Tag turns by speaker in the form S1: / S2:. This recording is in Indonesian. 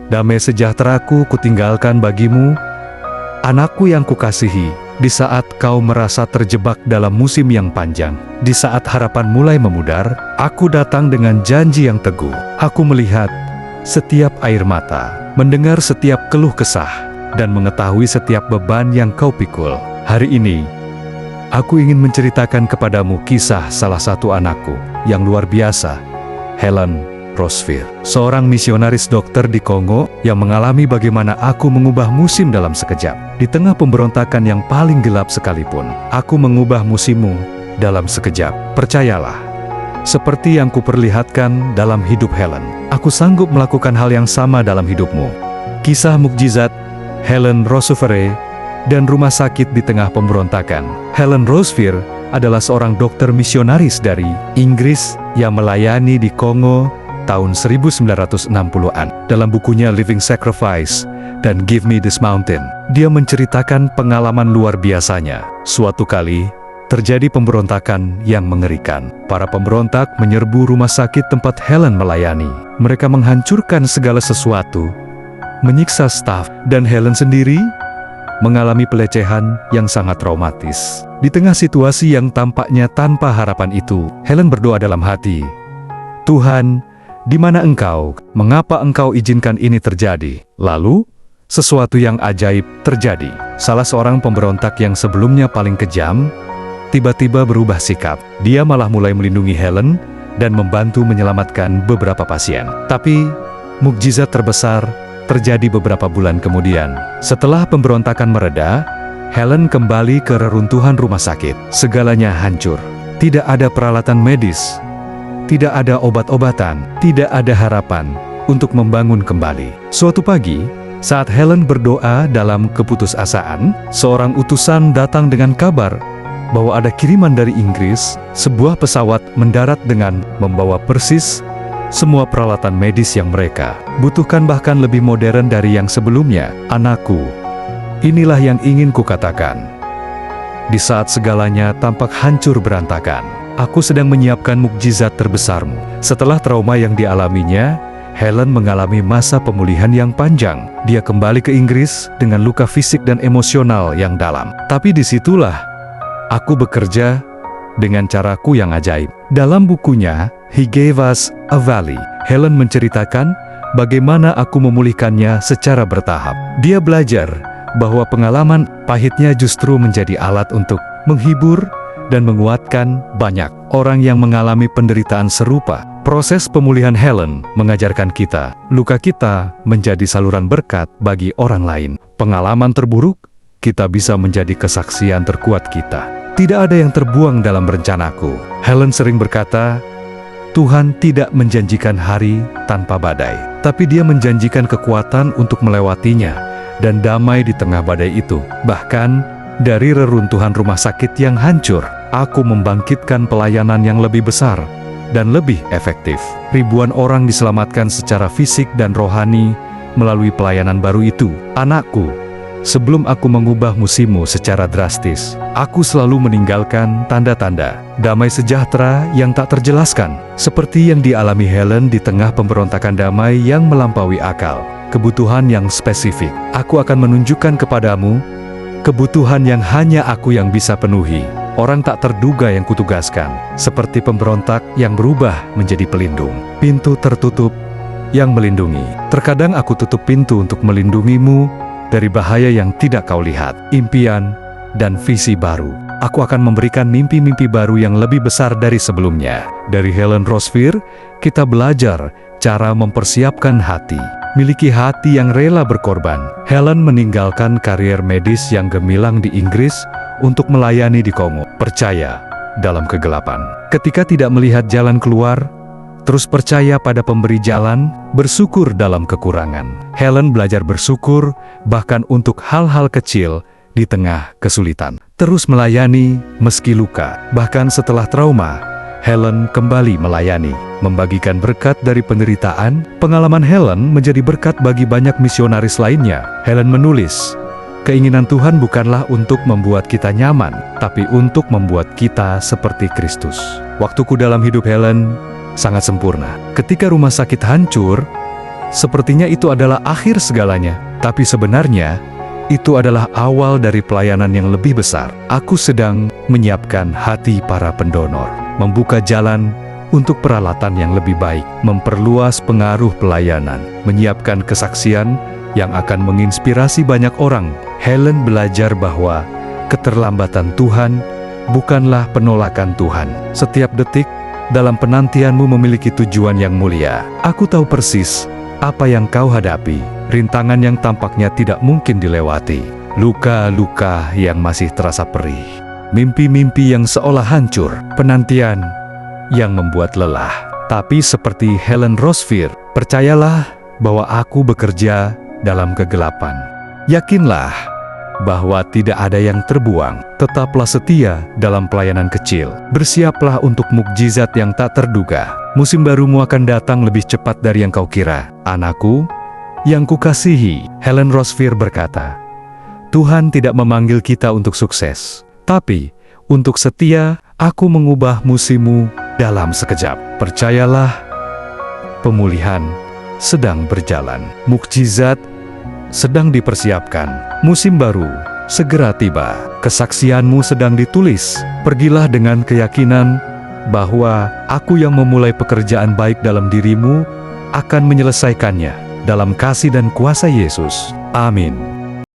S1: Damai sejahteraku kutinggalkan bagimu, anakku yang kukasihi, di saat kau merasa terjebak dalam musim yang panjang. Di saat harapan mulai memudar, aku datang dengan janji yang teguh. Aku melihat setiap air mata, mendengar setiap keluh kesah, dan mengetahui setiap beban yang kau pikul. Hari ini, aku ingin menceritakan kepadamu kisah salah satu anakku yang luar biasa, Helen Roseveare, seorang misionaris dokter di Kongo yang mengalami bagaimana aku mengubah musim dalam sekejap. Di tengah pemberontakan yang paling gelap sekalipun, aku mengubah musimmu dalam sekejap. Percayalah, seperti yang kuperlihatkan dalam hidup Helen, aku sanggup melakukan hal yang sama dalam hidupmu. Kisah mukjizat Helen Roseveare dan rumah sakit di tengah pemberontakan. Helen Roseveare adalah seorang dokter misionaris dari Inggris yang melayani di Kongo tahun 1960-an. Dalam bukunya Living Sacrifice dan Give Me This Mountain, dia menceritakan pengalaman luar biasanya. Suatu kali, terjadi pemberontakan yang mengerikan. Para pemberontak menyerbu rumah sakit tempat Helen melayani. Mereka menghancurkan segala sesuatu, menyiksa staf, dan Helen sendiri mengalami pelecehan yang sangat traumatis. Di tengah situasi yang tampaknya tanpa harapan itu, Helen berdoa dalam hati, "Tuhan, di mana Engkau? Mengapa Engkau izinkan ini terjadi?" Lalu, sesuatu yang ajaib terjadi. Salah seorang pemberontak yang sebelumnya paling kejam, tiba-tiba berubah sikap. Dia malah mulai melindungi Helen dan membantu menyelamatkan beberapa pasien. Tapi, mukjizat terbesar terjadi beberapa bulan kemudian. Setelah pemberontakan mereda, Helen kembali ke reruntuhan rumah sakit. Segalanya hancur. Tidak ada peralatan medis, tidak ada obat-obatan, tidak ada harapan untuk membangun kembali. Suatu pagi, saat Helen berdoa dalam keputusasaan, seorang utusan datang dengan kabar bahwa ada kiriman dari Inggris. Sebuah pesawat mendarat dengan membawa persis semua peralatan medis yang mereka butuhkan, bahkan lebih modern dari yang sebelumnya. Anakku, inilah yang ingin kukatakan. Di saat segalanya tampak hancur berantakan, aku sedang menyiapkan mukjizat terbesarmu. Setelah trauma yang dialaminya, Helen mengalami masa pemulihan yang panjang. Dia kembali ke Inggris dengan luka fisik dan emosional yang dalam. Tapi disitulah aku bekerja dengan caraku yang ajaib. Dalam bukunya, He Gave Us a Valley, Helen menceritakan bagaimana aku memulihkannya secara bertahap. Dia belajar bahwa pengalaman pahitnya justru menjadi alat untuk menghibur dan menguatkan banyak orang yang mengalami penderitaan serupa. Proses pemulihan Helen mengajarkan kita, luka kita menjadi saluran berkat bagi orang lain. Pengalaman terburuk, kita bisa menjadi kesaksian terkuat kita. Tidak ada yang terbuang dalam rencanaku. Helen sering berkata, Tuhan tidak menjanjikan hari tanpa badai, tapi Dia menjanjikan kekuatan untuk melewatinya dan damai di tengah badai itu. Bahkan, dari reruntuhan rumah sakit yang hancur, aku membangkitkan pelayanan yang lebih besar dan lebih efektif. Ribuan orang diselamatkan secara fisik dan rohani melalui pelayanan baru itu. Anakku, sebelum aku mengubah musimmu secara drastis, aku selalu meninggalkan tanda-tanda damai sejahtera yang tak terjelaskan, seperti yang dialami Helen di tengah pemberontakan damai yang melampaui akal. Kebutuhan yang spesifik, aku akan menunjukkan kepadamu kebutuhan yang hanya aku yang bisa penuhi. Orang tak terduga yang kutugaskan, seperti pemberontak yang berubah menjadi pelindung. Pintu tertutup yang melindungi. Terkadang aku tutup pintu untuk melindungimu dari bahaya yang tidak kau lihat. Impian dan visi baru. Aku akan memberikan mimpi-mimpi baru yang lebih besar dari sebelumnya. Dari Helen Roseveare, kita belajar cara mempersiapkan hati. Miliki hati yang rela berkorban. Helen meninggalkan karier medis yang gemilang di Inggris untuk melayani di Kongo. Percaya dalam kegelapan. Ketika tidak melihat jalan keluar, terus percaya pada pemberi jalan, bersyukur dalam kekurangan. Helen belajar bersyukur bahkan untuk hal-hal kecil di tengah kesulitan. Terus melayani meski luka. Bahkan setelah trauma, Helen kembali melayani, membagikan berkat dari penderitaan. Pengalaman Helen menjadi berkat bagi banyak misionaris lainnya. Helen menulis, keinginan Tuhan bukanlah untuk membuat kita nyaman, tapi untuk membuat kita seperti Kristus. Waktuku dalam hidup Helen sangat sempurna. Ketika rumah sakit hancur, Sepertinya itu adalah akhir segalanya, tapi sebenarnya itu adalah awal dari pelayanan yang lebih besar. Aku sedang menyiapkan hati para pendonor, membuka jalan untuk peralatan yang lebih baik, memperluas pengaruh pelayanan, menyiapkan kesaksian yang akan menginspirasi banyak orang. Helen belajar bahwa keterlambatan Tuhan bukanlah penolakan Tuhan. Setiap detik dalam penantianmu memiliki tujuan yang mulia. Aku tahu persis apa yang kau hadapi, rintangan yang tampaknya tidak mungkin dilewati, luka-luka yang masih terasa perih, mimpi-mimpi yang seolah hancur, penantian yang membuat lelah. Tapi seperti Helen Roseveare, percayalah bahwa aku bekerja dalam kegelapan. Yakinlah bahwa tidak ada yang terbuang. Tetaplah setia dalam pelayanan kecil. Bersiaplah untuk mukjizat yang tak terduga. Musim barumu akan datang lebih cepat dari yang kau kira. Anakku yang kukasihi, Helen Roseveare berkata, Tuhan tidak memanggil kita untuk sukses, tapi untuk setia. Aku mengubah musimmu dalam sekejap. Percayalah, pemulihan sedang berjalan. Mukjizat sedang dipersiapkan. Musim baru segera tiba. Kesaksianmu sedang ditulis. Pergilah dengan keyakinan bahwa aku yang memulai pekerjaan baik dalam dirimu akan menyelesaikannya dalam kasih dan kuasa Yesus. Amin.